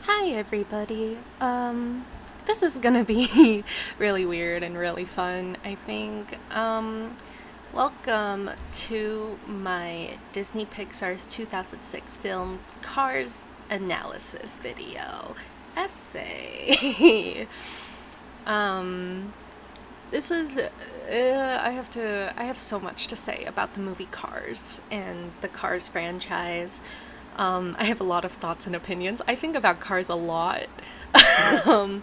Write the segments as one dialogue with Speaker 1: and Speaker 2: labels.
Speaker 1: Hi everybody. This is gonna be really weird and really fun, I think. Welcome to my Disney Pixar's 2006 film Cars analysis video essay. um, this is I have so much to say about the movie Cars and the Cars franchise. I have a lot of thoughts and opinions. I think about Cars a lot. um,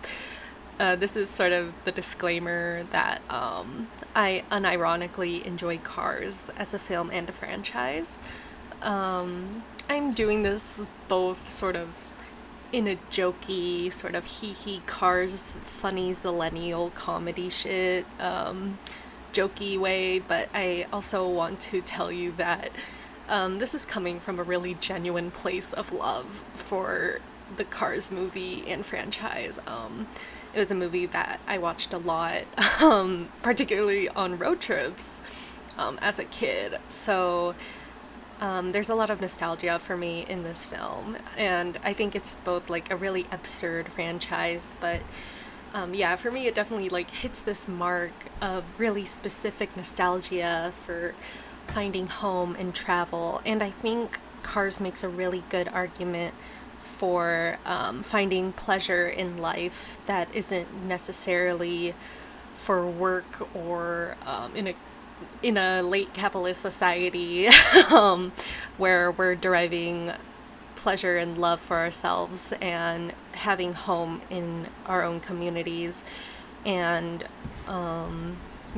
Speaker 1: this is sort of the disclaimer that I unironically enjoy Cars as a film and a franchise. I'm doing this both sort of in a jokey, sort of hee hee Cars funny zillennial comedy shit, jokey way, but I also want to tell you that this is coming from a really genuine place of love for the Cars movie and franchise. It was a movie that I watched a lot, particularly on road trips as a kid. So there's a lot of nostalgia for me in this film, and I think it's both like a really absurd franchise, but yeah, for me it definitely like hits this mark of really specific nostalgia for finding home and travel, and I think Cars makes a really good argument for finding pleasure in life that isn't necessarily for work or in a late capitalist society um, where we're deriving pleasure and love for ourselves and having home in our own communities and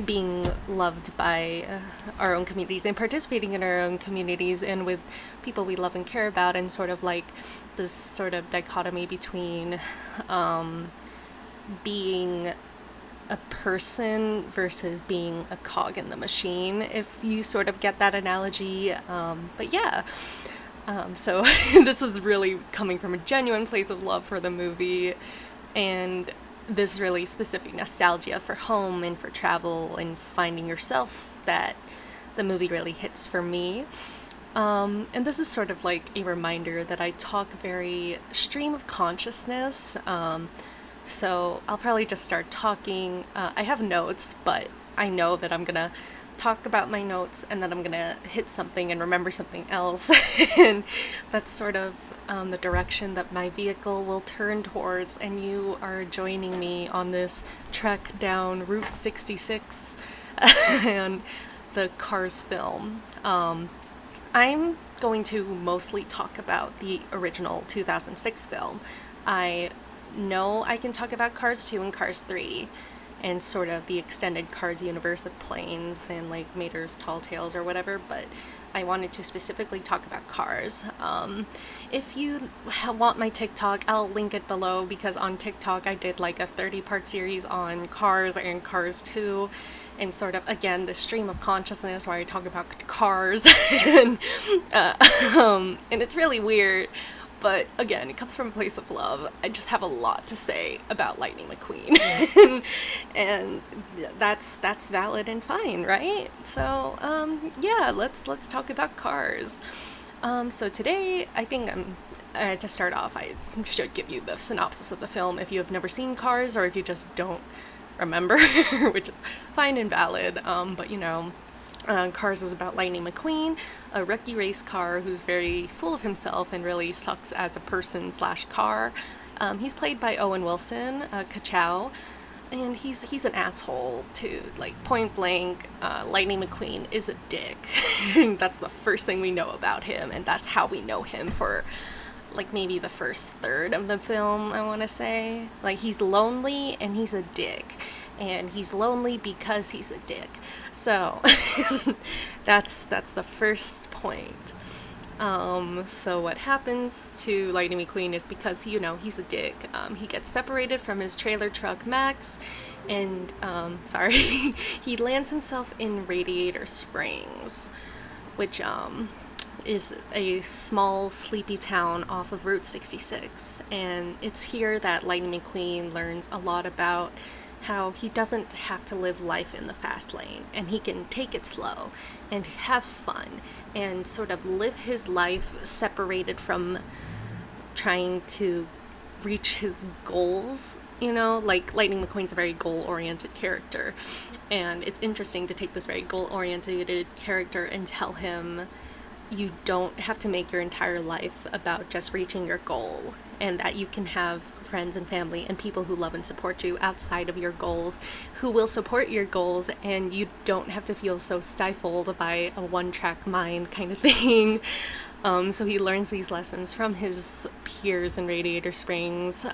Speaker 1: being loved by our own communities and participating in our own communities and with people we love and care about, and sort of like this sort of dichotomy between being a person versus being a cog in the machine, if you sort of get that analogy. But yeah, so this is really coming from a genuine place of love for the movie and this really specific nostalgia for home and for travel and finding yourself that the movie really hits for me. And this is sort of like a reminder that I talk very stream of consciousness. So I'll probably just start talking. I have notes, but I know that I'm gonna talk about my notes and then I'm gonna hit something and remember something else. And that's sort of the direction that my vehicle will turn towards. And you are joining me on this trek down Route 66 and the Cars film. I'm going to mostly talk about the original 2006 film. I know I can talk about Cars 2 and Cars 3 and sort of the extended Cars universe of planes and like Mater's Tall Tales or whatever, but I wanted to specifically talk about Cars. If you want my TikTok, I'll link it below because on TikTok I did like a 30-part series on Cars and Cars 2 and sort of again the stream of consciousness where I talk about cars and and it's really weird, but again it comes from a place of love. I just have a lot to say about Lightning McQueen and that's valid and fine, right? So yeah, let's talk about Cars. So today I think to start off, I should give you the synopsis of the film if you have never seen Cars or if you just don't remember, which is fine and valid. But you know, Cars is about Lightning McQueen, a rookie race car who's very full of himself and really sucks as a person slash car. He's played by Owen Wilson, Kachow, and he's an asshole to like point blank. Lightning McQueen is a dick. That's the first thing we know about him, and that's how we know him for like maybe the first third of the film, I want to say. Like he's lonely and he's a dick, and he's lonely because he's a dick. So that's the first point. So what happens to Lightning McQueen is because, you know, he's a dick. He gets separated from his trailer truck Max, and sorry, he lands himself in Radiator Springs, which is a small, sleepy town off of Route 66. And it's here that Lightning McQueen learns a lot about how he doesn't have to live life in the fast lane and he can take it slow and have fun and sort of live his life separated from trying to reach his goals. You know, like Lightning McQueen's a very goal-oriented character, and it's interesting to take this very goal-oriented character and tell him you don't have to make your entire life about just reaching your goal, and that you can have friends and family and people who love and support you outside of your goals, who will support your goals, and you don't have to feel so stifled by a one-track mind kind of thing. So he learns these lessons from his peers in Radiator Springs.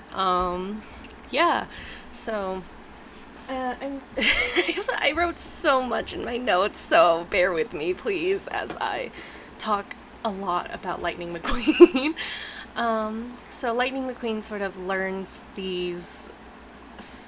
Speaker 1: Yeah, so I wrote so much in my notes, so bear with me, please, as I talk a lot about Lightning McQueen. So Lightning McQueen sort of learns these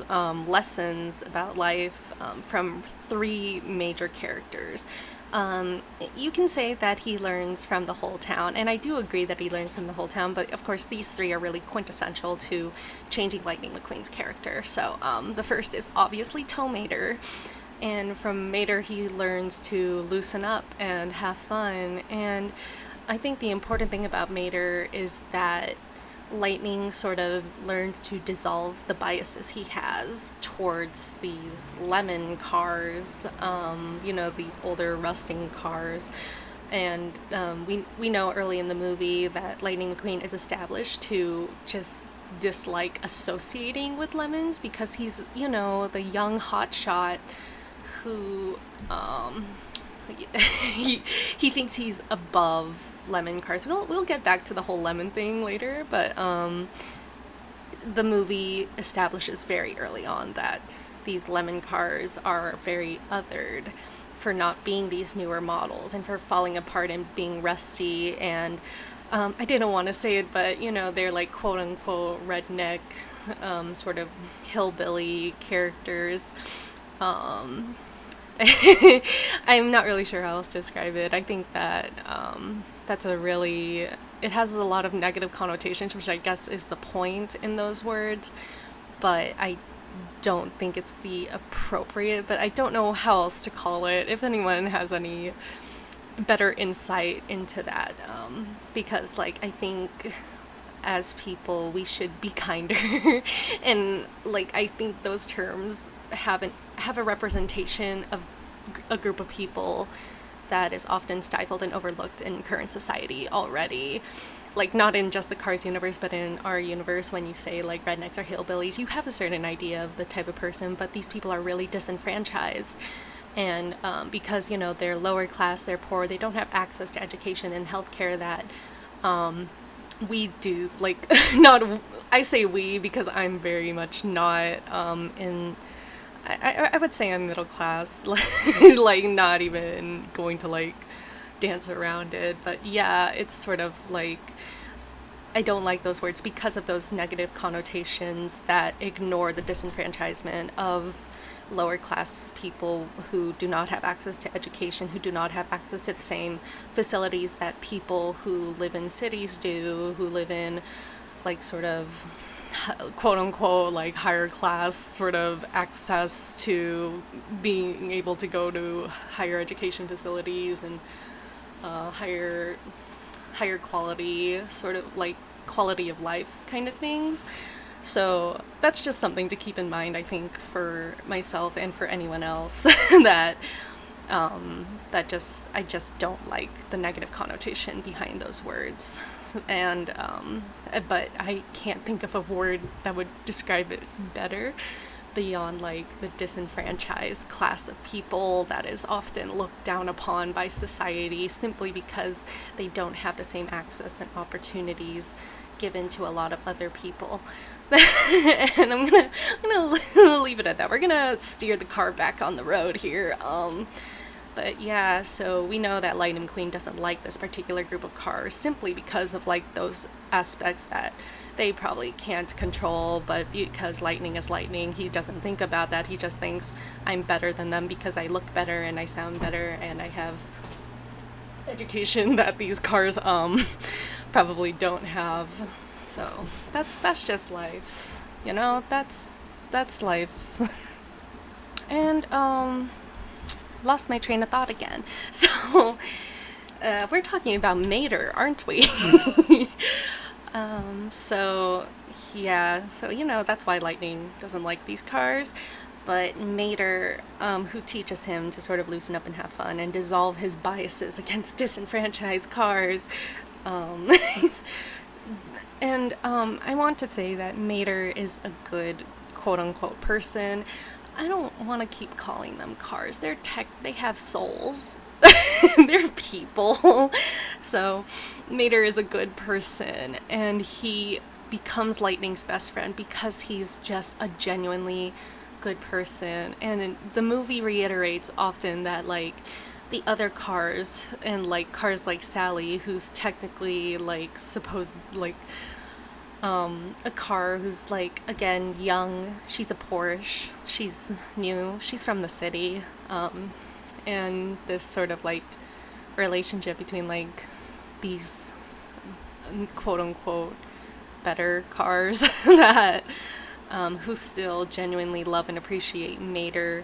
Speaker 1: lessons about life from three major characters. You can say that he learns from the whole town, and I do agree that he learns from the whole town, but of course these three are really quintessential to changing Lightning McQueen's character. So the first is obviously Tow Mater, and from Mater he learns to loosen up and have fun, and I think the important thing about Mater is that Lightning sort of learns to dissolve the biases he has towards these lemon cars, these older rusting cars. And we know early in the movie that Lightning McQueen is established to just dislike associating with lemons because he's, the young hotshot who he thinks he's above lemon cars. We'll get back to the whole lemon thing later, but the movie establishes very early on that these lemon cars are very othered for not being these newer models and for falling apart and being rusty. And I didn't want to say it, but they're like quote unquote redneck sort of hillbilly characters. I'm not really sure how else to describe it. I think that it has a lot of negative connotations, which I guess is the point in those words, but I don't think it's the appropriate, but I don't know how else to call it, if anyone has any better insight into that, because I think as people we should be kinder and I think those terms have a representation of a group of people that is often stifled and overlooked in current society already. Not in just the Cars universe, but in our universe, when you say rednecks or hillbillies, you have a certain idea of the type of person, but these people are really disenfranchised. And because, they're lower class, they're poor, they don't have access to education and healthcare that we do. Not, I say we because I'm very much not I would say I'm middle class, not even going to dance around it, but yeah, it's sort of I don't like those words because of those negative connotations that ignore the disenfranchisement of lower class people who do not have access to education, who do not have access to the same facilities that people who live in cities do, who live in sort of quote unquote higher class sort of access to being able to go to higher education facilities and higher quality sort of quality of life kind of things. So that's just something to keep in mind, I think, for myself and for anyone else that I just don't like the negative connotation behind those words. And but I can't think of a word that would describe it better beyond the disenfranchised class of people that is often looked down upon by society simply because they don't have the same access and opportunities given to a lot of other people. And I'm gonna leave it at that. We're gonna steer the car back on the road here. But yeah, so we know that Lightning McQueen doesn't like this particular group of cars simply because of those aspects that they probably can't control, but because Lightning is Lightning, he doesn't think about that. He just thinks I'm better than them because I look better and I sound better and I have education that these cars probably don't have. So that's just life, that's life. And lost my train of thought again. So we're talking about Mater, aren't we? So yeah, so that's why Lightning doesn't like these cars. But Mater, who teaches him to sort of loosen up and have fun and dissolve his biases against disenfranchised cars. Um, and I want to say that Mater is a good quote unquote person. I don't want to keep calling them cars. They have souls. They're people. So Mater is a good person, and he becomes Lightning's best friend because he's just a genuinely good person. And the movie reiterates often that like the other cars, and like cars like Sally, who's technically like supposed like a car, who's like again young. She's a Porsche. She's new. She's from the city. And this sort of like relationship between like these quote unquote better cars that who still genuinely love and appreciate Mater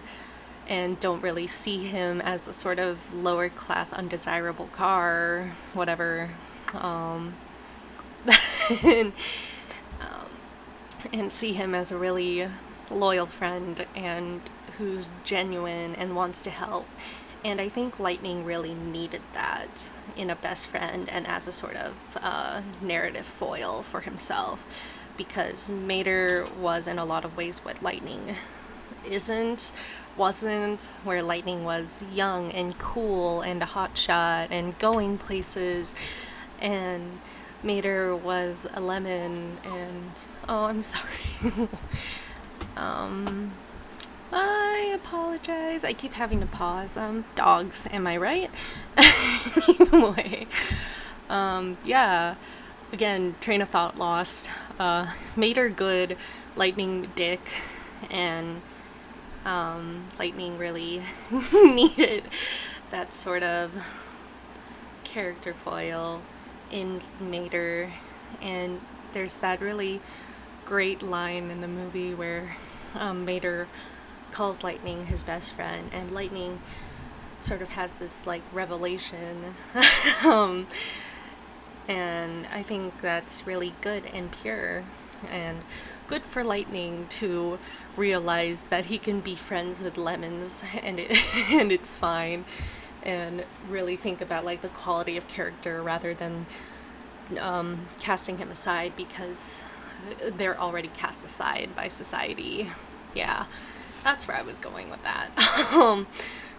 Speaker 1: and don't really see him as a sort of lower class undesirable car, whatever. And, and see him as a really loyal friend and who's genuine and wants to help. And I think Lightning really needed that in a best friend and as a sort of narrative foil for himself, because Mater was in a lot of ways what Lightning wasn't, where Lightning was young and cool and a hotshot and going places, and Mater was a lemon. And oh, I'm sorry. I apologize. I keep having to pause. Dogs, am I right? Anyway, yeah. Again, train of thought lost. Mater good, Lightning dick, and Lightning really needed that sort of character foil in Mater. And there's that really great line in the movie where Mater calls Lightning his best friend, and Lightning sort of has this like revelation. And I think that's really good and pure, and good for Lightning to realize that he can be friends with lemons and and it's fine, and really think about like the quality of character rather than casting him aside because they're already cast aside by society. Yeah, that's where I was going with that.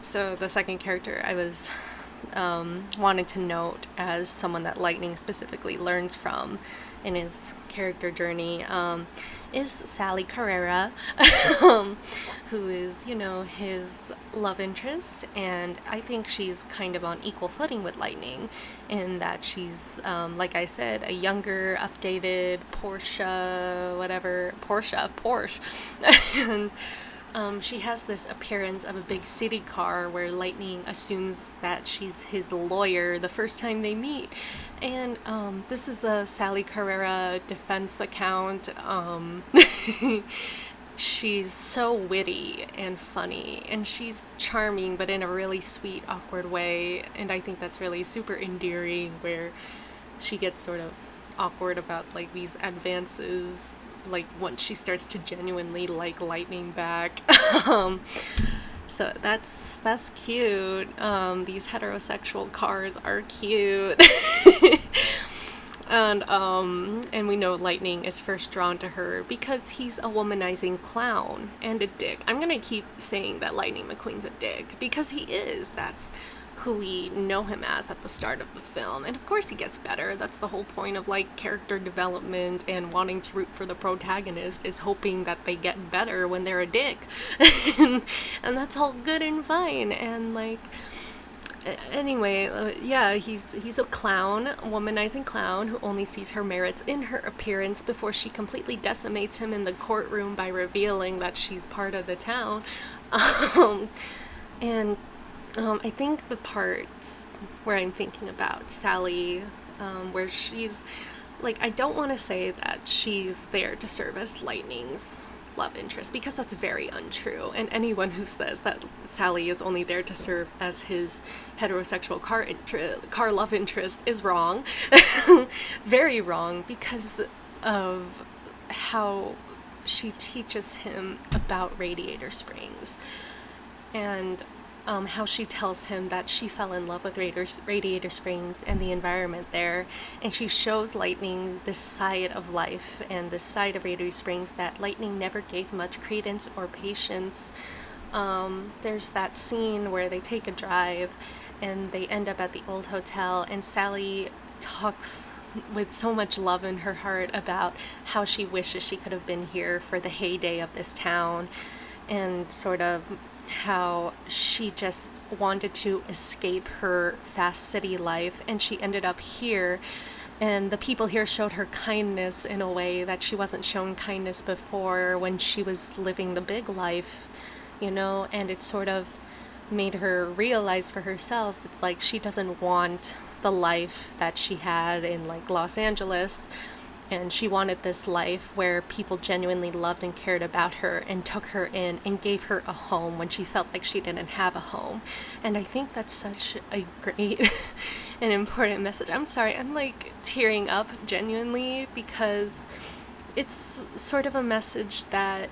Speaker 1: So the second character I was wanted to note as someone that Lightning specifically learns from in his character journey is Sally Carrera, who is, his love interest. And I think she's kind of on equal footing with Lightning in that she's, like I said, a younger, updated Porsche. And she has this appearance of a big city car where Lightning assumes that she's his lawyer the first time they meet. And this is a Sally Carrera defense account. She's so witty and funny, and she's charming, but in a really sweet, awkward way. And I think that's really super endearing, where she gets sort of awkward about like these advances, like once she starts to genuinely like Lightning back. So that's cute. These heterosexual cars are cute. And we know Lightning is first drawn to her because he's a womanizing clown and a dick. I'm gonna keep saying that Lightning McQueen's a dick because he is. That's who we know him as at the start of the film. And of course he gets better. That's the whole point of like character development and wanting to root for the protagonist, is hoping that they get better when they're a dick. and that's all good and fine. And like anyway, yeah, he's a clown, a womanizing clown who only sees her merits in her appearance before she completely decimates him in the courtroom by revealing that she's part of the town. And I think the parts where I'm thinking about Sally, where she's like, I don't want to say that she's there to serve as Lightning's love interest, because that's very untrue. And anyone who says that Sally is only there to serve as his heterosexual car love interest is wrong. Very wrong, because of how she teaches him about Radiator Springs, and how she tells him that she fell in love with Radiator Springs and the environment there. And she shows Lightning this side of life and this side of Radiator Springs that Lightning never gave much credence or patience. There's that scene where they take a drive and they end up at the old hotel, and Sally talks with so much love in her heart about how she wishes she could have been here for the heyday of this town, and sort of how she just wanted to escape her fast city life, and she ended up here, and the people here showed her kindness in a way that she wasn't shown kindness before when she was living the big life, and it sort of made her realize for herself, it's like she doesn't want the life that she had in like Los Angeles, and she wanted this life where people genuinely loved and cared about her and took her in and gave her a home when she felt like she didn't have a home. And I think that's such a great and important message. I'm sorry, I'm like tearing up genuinely, because it's sort of a message that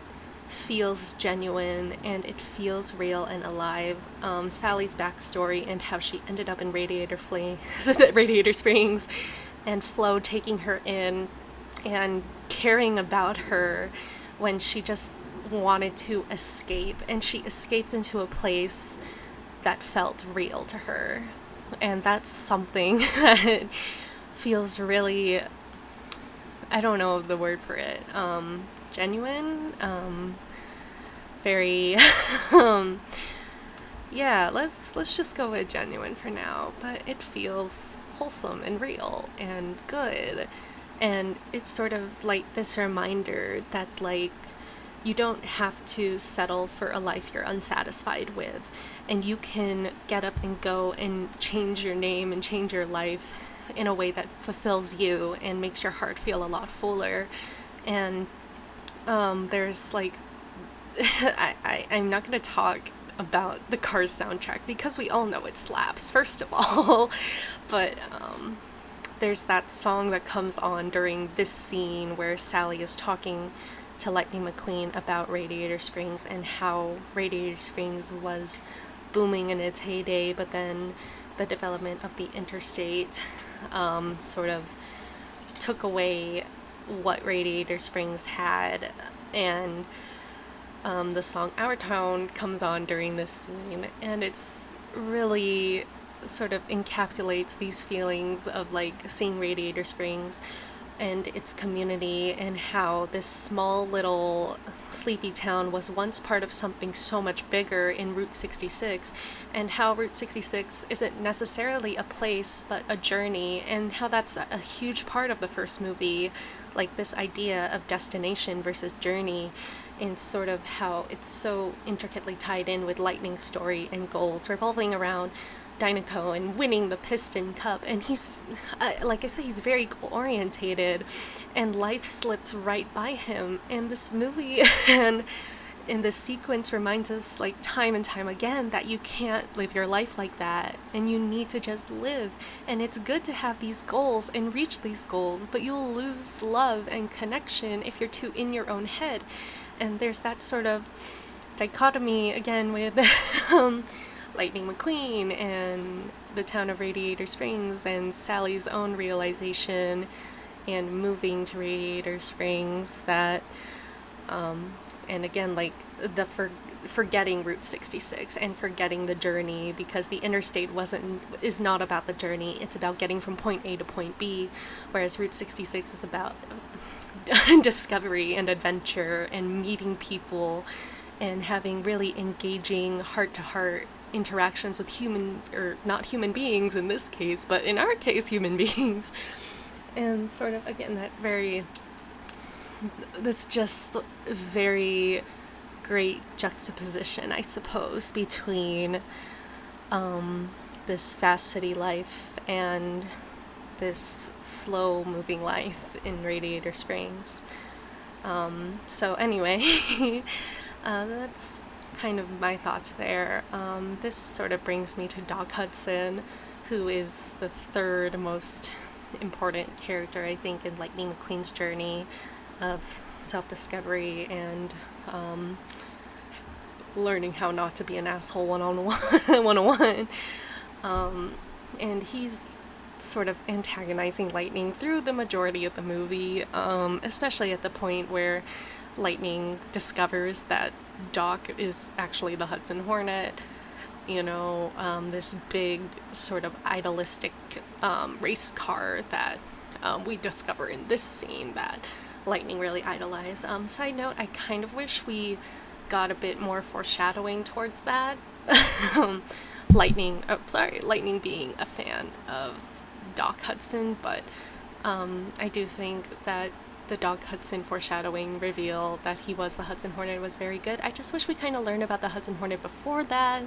Speaker 1: feels genuine and it feels real and alive. Sally's backstory and how she ended up in Radiator Springs, and Flo taking her in and caring about her when she just wanted to escape, and she escaped into a place that felt real to her. And that's something that feels really, I don't know the word for it, genuine, very yeah, let's just go with genuine for now, but it feels wholesome and real and good. And it's sort of like this reminder that, like, you don't have to settle for a life you're unsatisfied with, and you can get up and go and change your name and change your life in a way that fulfills you and makes your heart feel a lot fuller. And there's like I'm not going to talk about the Cars soundtrack because we all know it slaps, first of all. But there's that song that comes on during this scene where Sally is talking to Lightning McQueen about Radiator Springs and how Radiator Springs was booming in its heyday, but then the development of the interstate sort of took away what Radiator Springs had. And the song Our Town comes on during this scene, and it's really sort of encapsulates these feelings of like seeing Radiator Springs and its community, and how this small little sleepy town was once part of something so much bigger in Route 66, and how Route 66 isn't necessarily a place but a journey, and how that's a huge part of the first movie, like this idea of destination versus journey, and sort of how it's so intricately tied in with Lightning's story and goals revolving around Dinoco and winning the Piston Cup. And he's, like I said, he's very goal-orientated, and life slips right by him. And this movie and in this sequence reminds us, like, time and time again, that you can't live your life like that, and you need to just live. And it's good to have these goals and reach these goals, but you'll lose love and connection if you're too in your own head. And there's that sort of dichotomy again with Lightning McQueen and the town of Radiator Springs, and Sally's own realization and moving to Radiator Springs, that and again, like the forgetting Route 66 and forgetting the journey, because the interstate is not about the journey, it's about getting from point A to point B, whereas Route 66 is about discovery and adventure and meeting people and having really engaging heart-to-heart interactions with human, or not human beings in this case, but in our case, human beings. And sort of, again, that's just very great juxtaposition, I suppose, between this fast city life and this slow moving life in Radiator Springs. So anyway, that's kind of my thoughts there. This sort of brings me to Doc Hudson, who is the third most important character, I think, in Lightning McQueen's journey of self-discovery and learning how not to be an asshole one-on-one. 101. And he's sort of antagonizing Lightning through the majority of the movie, especially at the point where Lightning discovers that Doc is actually the Hudson Hornet. This big sort of idealistic race car that we discover in this scene that Lightning really idolized. Side note, I kind of wish we got a bit more foreshadowing towards that. Lightning being a fan of Doc Hudson, but I do think that the Doc Hudson foreshadowing reveal that he was the Hudson Hornet was very good. I just wish we kind of learned about the Hudson Hornet before that,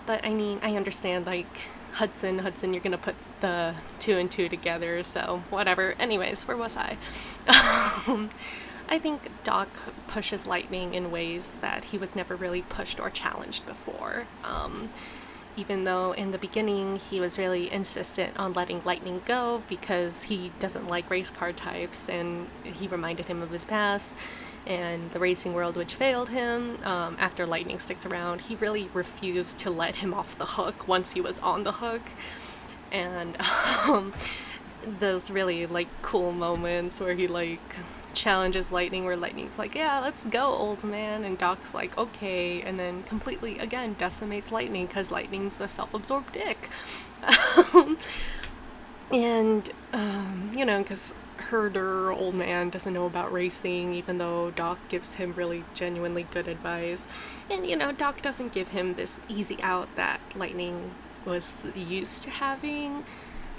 Speaker 1: but I mean, I understand, like, Hudson, you're gonna put the two and two together, so whatever. Anyways, where was I? I think Doc pushes Lightning in ways that he was never really pushed or challenged before. Even though in the beginning he was really insistent on letting Lightning go because he doesn't like race car types, and he reminded him of his past and the racing world which failed him. After Lightning sticks around, he really refused to let him off the hook once he was on the hook. And those really, like, cool moments where he, like, challenges Lightning, where Lightning's like, yeah, let's go, old man, and Doc's like, okay, and then completely, again, decimates Lightning because Lightning's the self-absorbed dick. And, because Herder, old man, doesn't know about racing, even though Doc gives him really genuinely good advice. And, Doc doesn't give him this easy out that Lightning was used to having.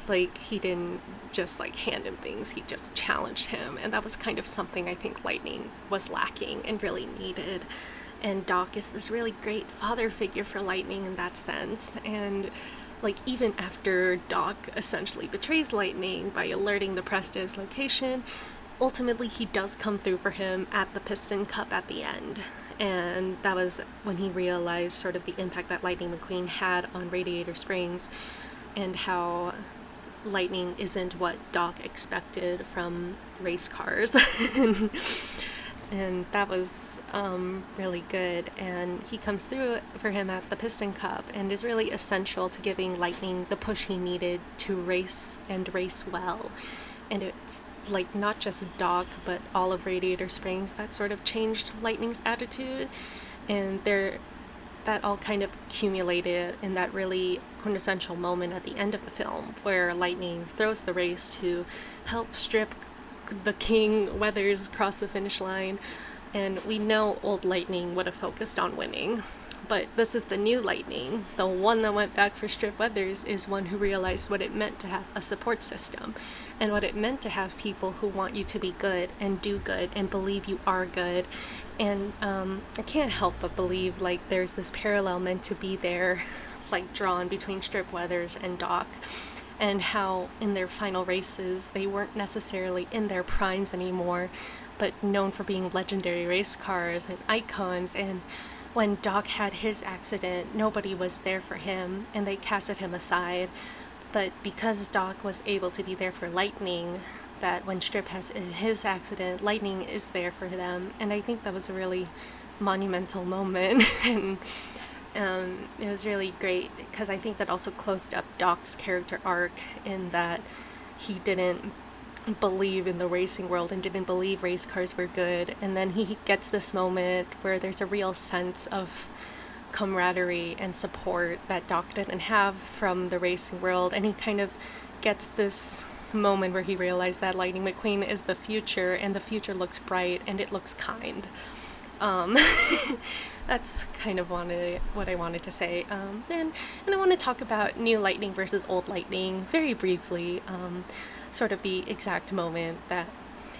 Speaker 1: Like, he didn't just, like, hand him things, he just challenged him, and that was kind of something I think Lightning was lacking and really needed. And Doc is this really great father figure for Lightning in that sense. And, like, even after Doc essentially betrays Lightning by alerting the press to his location, ultimately he does come through for him at the Piston Cup at the end. And that was when he realized sort of the impact that Lightning McQueen had on Radiator Springs, and how Lightning isn't what Doc expected from race cars. And that was really good. And he comes through for him at the Piston Cup and is really essential to giving Lightning the push he needed to race and race well. And it's like not just Doc, but all of Radiator Springs that sort of changed Lightning's attitude. And that all kind of accumulated in that really quintessential moment at the end of the film where Lightning throws the race to help strip the King Weathers across the finish line. And we know old Lightning would have focused on winning, but this is the new Lightning. The one that went back for Strip Weathers is one who realized what it meant to have a support system, and what it meant to have people who want you to be good and do good and believe you are good. And I can't help but believe, like, there's this parallel meant to be there, like, drawn between Strip Weathers and Doc, and how in their final races they weren't necessarily in their primes anymore, but known for being legendary race cars and icons. And when Doc had his accident, nobody was there for him, and they casted him aside. But because Doc was able to be there for Lightning, that when Strip has his accident, Lightning is there for them. And I think that was a really monumental moment. And it was really great because I think that also closed up Doc's character arc, in that he didn't believe in the racing world and didn't believe race cars were good. And then he gets this moment where there's a real sense of camaraderie and support that Doc didn't have from the racing world. And he kind of gets this moment where he realized that Lightning McQueen is the future, and the future looks bright and it looks kind. That's kind of what I wanted to say. And I want to talk about new Lightning versus old Lightning very briefly. Sort of the exact moment that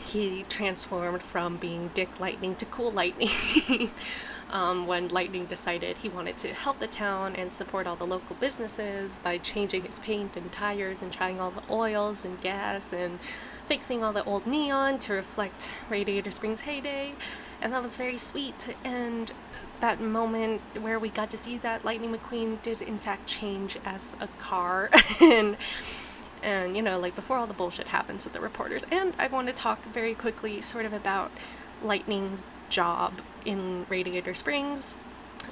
Speaker 1: he transformed from being Dick Lightning to Cool Lightning. When Lightning decided he wanted to help the town and support all the local businesses by changing his paint and tires and trying all the oils and gas and fixing all the old neon to reflect Radiator Springs' heyday, and that was very sweet. And that moment where we got to see that Lightning McQueen did in fact change as a car, and you know, like before all the bullshit happens with the reporters. And I want to talk very quickly sort of about Lightning's job in Radiator Springs,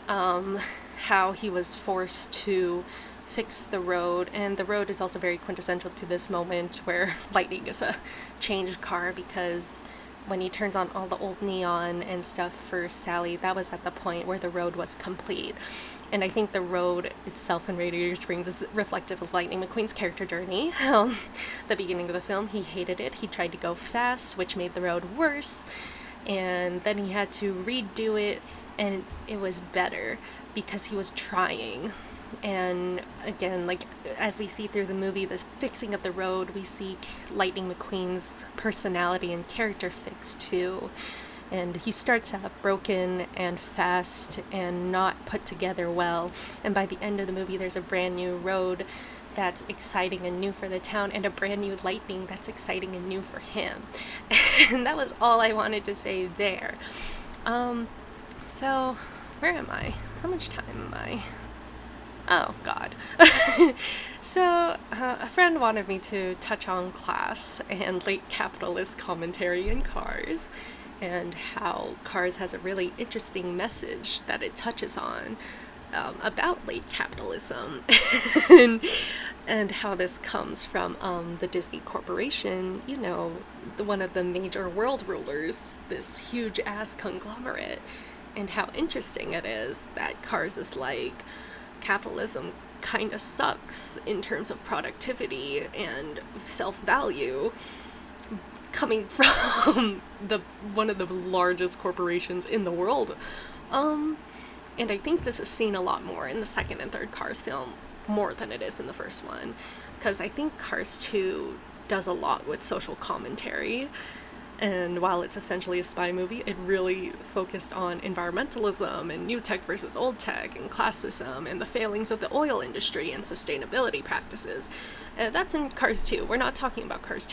Speaker 1: how he was forced to fix the road, and the road is also very quintessential to this moment where Lightning is a changed car, because when he turns on all the old neon and stuff for Sally, that was at the point where the road was complete. And I think the road itself in Radiator Springs is reflective of Lightning McQueen's character journey. The beginning of the film, he hated it. He tried to go fast, which made the road worse. And then he had to redo it, and it was better because he was trying. And again, like as we see through the movie, this fixing of the road, we see Lightning McQueen's personality and character fixed too. And he starts out broken and fast and not put together well. And by the end of the movie, there's a brand new road that's exciting and new for the town, and a brand new Lightning that's exciting and new for him. And that was all I wanted to say there. So where am I? How much time am I? Oh, God. So, a friend wanted me to touch on class and late capitalist commentary in Cars, and how Cars has a really interesting message that it touches on about late capitalism, and how this comes from the Disney Corporation, you know, one of the major world rulers, this huge-ass conglomerate, and how interesting it is that Cars is like, capitalism kind of sucks in terms of productivity and self-value, coming from one of the largest corporations in the world. And I think this is seen a lot more in the second and third Cars film, more than it is in the first one, because I think Cars 2 does a lot with social commentary. And while it's essentially a spy movie, it really focused on environmentalism and new tech versus old tech and classism and the failings of the oil industry and sustainability practices. That's in Cars 2. We're not talking about Cars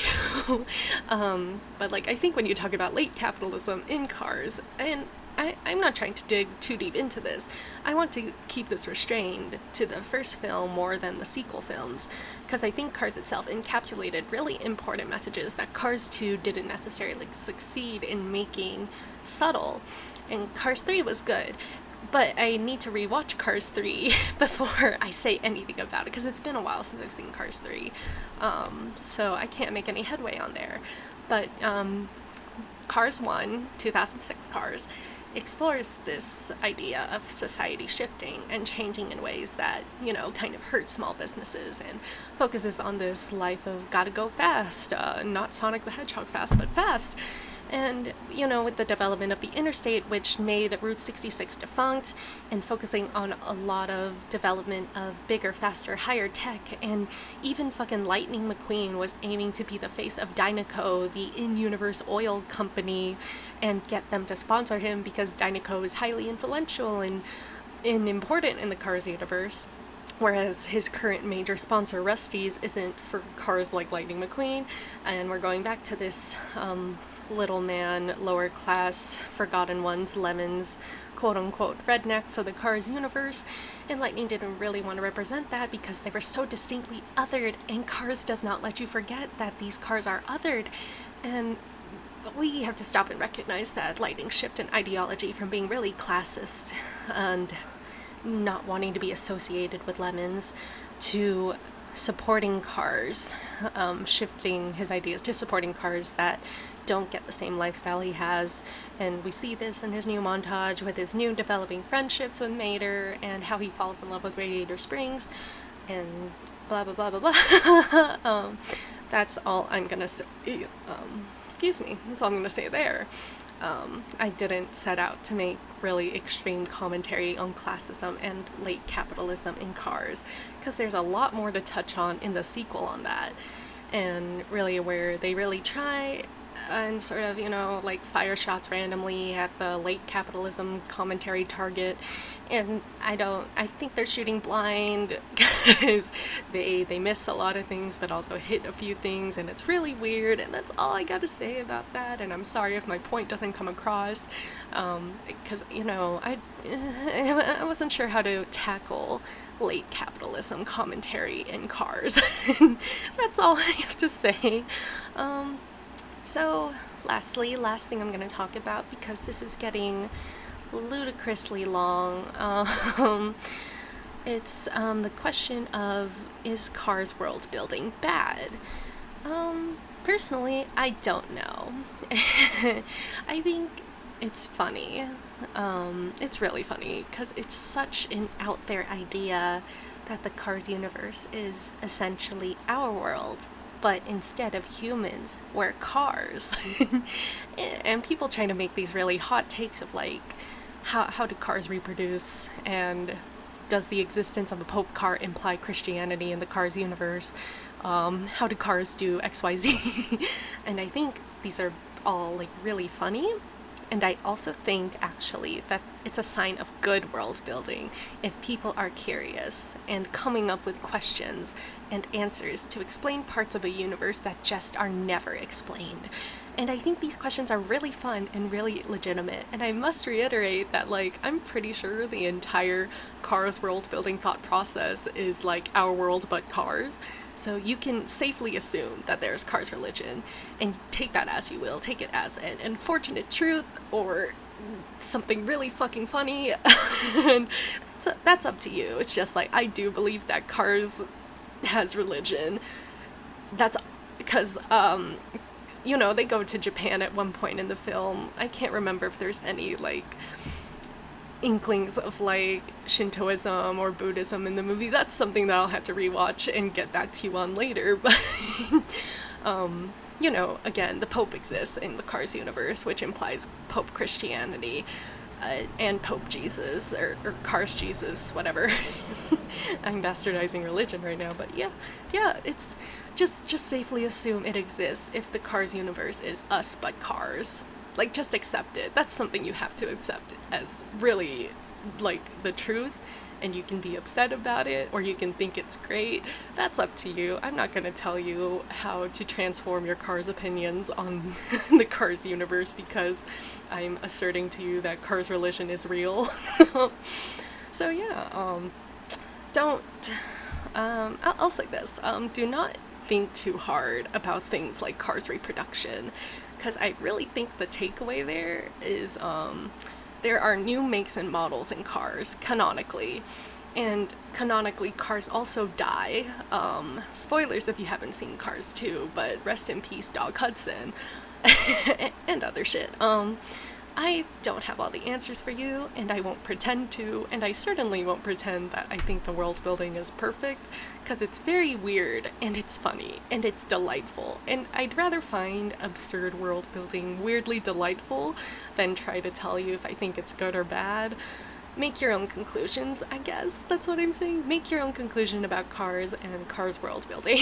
Speaker 1: 2. But like, I think when you talk about late capitalism in Cars, and I'm not trying to dig too deep into this. I want to keep this restrained to the first film more than the sequel films, because I think Cars itself encapsulated really important messages that Cars 2 didn't necessarily succeed in making subtle. And Cars 3 was good, but I need to rewatch Cars 3 before I say anything about it, because it's been a while since I've seen Cars 3. So I can't make any headway on there. But Cars 1, 2006 Cars, explores this idea of society shifting and changing in ways that, you know, kind of hurt small businesses, and focuses on this life of gotta go fast, not Sonic the Hedgehog fast, but fast. And, you know, with the development of the interstate, which made Route 66 defunct, and focusing on a lot of development of bigger, faster, higher tech, and even fucking Lightning McQueen was aiming to be the face of Dynaco, the in-universe oil company, and get them to sponsor him because Dynaco is highly influential and important in the Cars universe. Whereas his current major sponsor, Rusty's, isn't for cars like Lightning McQueen, and we're going back to this, little man, lower class, forgotten ones, lemons, quote-unquote rednecks of the Cars universe, and Lightning didn't really want to represent that because they were so distinctly othered, and Cars does not let you forget that these cars are othered. And we have to stop and recognize that Lightning's shift in ideology from being really classist and not wanting to be associated with lemons to supporting cars, shifting his ideas to supporting cars that don't get the same lifestyle he has. And we see this in his new montage with his new developing friendships with Mater, and how he falls in love with Radiator Springs, and blah blah blah blah blah. That's all I'm gonna say. Excuse me, that's all I'm gonna say there. I didn't set out to make really extreme commentary on classism and late capitalism in Cars, because there's a lot more to touch on in the sequel on that, and really where they really try and sort of, like fire shots randomly at the late capitalism commentary target. And I think they're shooting blind because they miss a lot of things but also hit a few things, and it's really weird, and that's all I gotta say about that. And I'm sorry if my point doesn't come across, because, I wasn't sure how to tackle late capitalism commentary in Cars. That's all I have to say. So, last thing I'm going to talk about, because this is getting ludicrously long, it's the question of, is Cars world building bad? Personally, I don't know. I think it's funny. It's really funny because it's such an out there idea that the Cars universe is essentially our world, but instead of humans, we're cars. And people trying to make these really hot takes of like, how do cars reproduce, and does the existence of a Pope car imply Christianity in the Cars universe? How do cars do XYZ? And I think these are all like really funny. And I also think actually that it's a sign of good world building if people are curious and coming up with questions and answers to explain parts of a universe that just are never explained. And I think these questions are really fun and really legitimate. And I must reiterate that, like, I'm pretty sure the entire Cars world building thought process is like our world but Cars. So you can safely assume that there's Cars religion, and take that as you will. Take it as an unfortunate truth or something really fucking funny. And that's up to you. It's just like, I do believe that Cars has religion. That's because, they go to Japan at one point in the film. I can't remember if there's any, like, inklings of, like, Shintoism or Buddhism in the movie. That's something that I'll have to rewatch and get back to you on later. But, again, the Pope exists in the Cars universe, which implies Pope Christianity. And Pope Jesus, or Cars Jesus, whatever. I'm bastardizing religion right now, but yeah, it's just safely assume it exists if the Cars universe is us but Cars. Like, just accept it. That's something you have to accept as really, like, the truth, and you can be upset about it, or you can think it's great. That's up to you. I'm not gonna tell you how to transform your Cars opinions on the Cars universe because I'm asserting to you that Cars religion is real. So yeah, I'll say this. Do not think too hard about things like Cars reproduction, because I really think the takeaway there is there are new makes and models in Cars, canonically. And canonically, Cars also die. Spoilers if you haven't seen Cars 2, but rest in peace, Dog Hudson. And other shit. I don't have all the answers for you, and I won't pretend to, and I certainly won't pretend that I think the world building is perfect, because it's very weird, and it's funny, and it's delightful, and I'd rather find absurd world building weirdly delightful than try to tell you if I think it's good or bad. Make your own conclusions, I guess. That's what I'm saying. Make your own conclusion about Cars and Cars world building.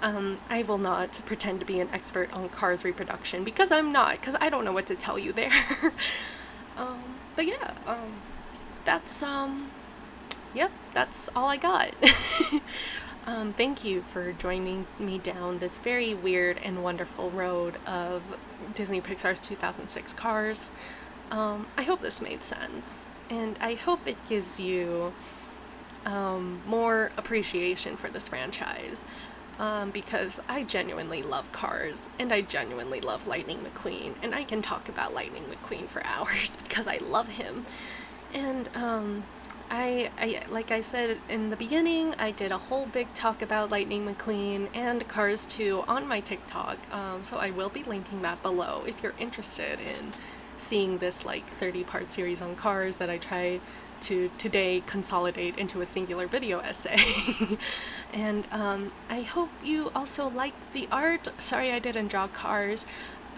Speaker 1: I will not pretend to be an expert on Cars reproduction, because I'm not, because I don't know what to tell you there. But yeah, that's, yep, that's all I got. Thank you for joining me down this very weird and wonderful road of Disney Pixar's 2006 Cars. I hope this made sense, and I hope it gives you more appreciation for this franchise, because I genuinely love Cars, and I genuinely love Lightning McQueen, and I can talk about Lightning McQueen for hours because I love him. And I like I said in the beginning, I did a whole big talk about Lightning McQueen and Cars 2 on my TikTok, so I will be linking that below if you're interested in seeing this like 30-part series on Cars that I try to today consolidate into a singular video essay. And I hope you also like the art. Sorry I didn't draw Cars.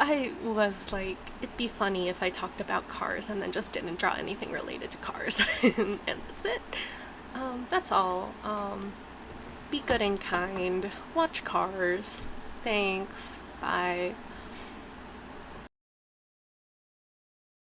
Speaker 1: I was like, it'd be funny if I talked about Cars and then just didn't draw anything related to Cars. And that's it. That's all. Be good and kind. Watch Cars. Thanks. Bye.